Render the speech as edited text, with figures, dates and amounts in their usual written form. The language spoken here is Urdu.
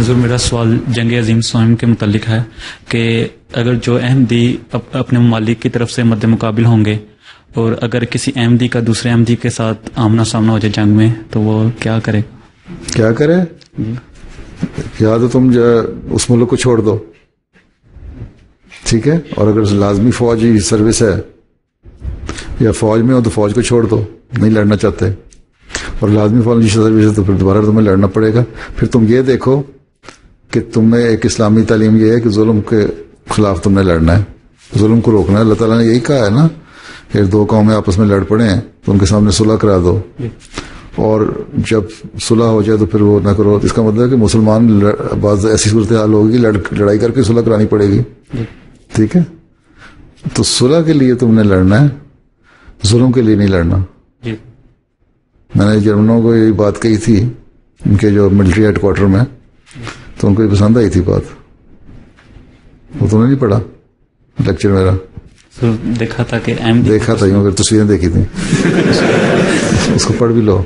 حضور میرا سوال جنگ عظیم سوئم کے متعلق ہے کہ اگر جو احمدی اپنے ممالک کی طرف سے مد مقابل ہوں گے اور اگر کسی احمدی کا دوسرے احمدی کے ساتھ آمنا سامنا ہو جائے جنگ میں تو وہ کیا کرے؟ کیا کرے؟ یا تو تم جو اس ملک کو چھوڑ دو، ٹھیک ہے، اور اگر لازمی فوجی سروس ہے یا فوج میں ہو تو فوج کو چھوڑ دو، نہیں لڑنا چاہتے، اور لازمی فوجی سروس ہے تو پھر دوبارہ تمہیں لڑنا پڑے گا. پھر تم یہ دیکھو کہ تمہیں ایک اسلامی تعلیم یہ ہے کہ ظلم کے خلاف تم نے لڑنا ہے، ظلم کو روکنا ہے. اللہ تعالیٰ نے یہی کہا ہے نا کہ دو قومیں آپس میں لڑ پڑے ہیں تو ان کے سامنے صلح کرا دو، اور جب صلح ہو جائے تو پھر وہ نہ کرو. اس کا مطلب ہے کہ مسلمان بعض ایسی صورتحال ہوگی لڑائی کر کے صلح کرانی پڑے گی، ٹھیک ہے. تو صلح کے لیے تم نے لڑنا ہے، ظلم کے لیے نہیں لڑنا. میں نے جرمنوں کو یہ بات کہی تھی ان کے جو ملٹری ہیڈ کوارٹر میں، تو ان کو یہ پسند آئی تھی بات. وہ تم نے نہیں پڑھا لیکچر میرا؟ دیکھا تھا کہ دیکھا تھا، تصویریں دیکھی تھی، اس کو پڑھ بھی لو.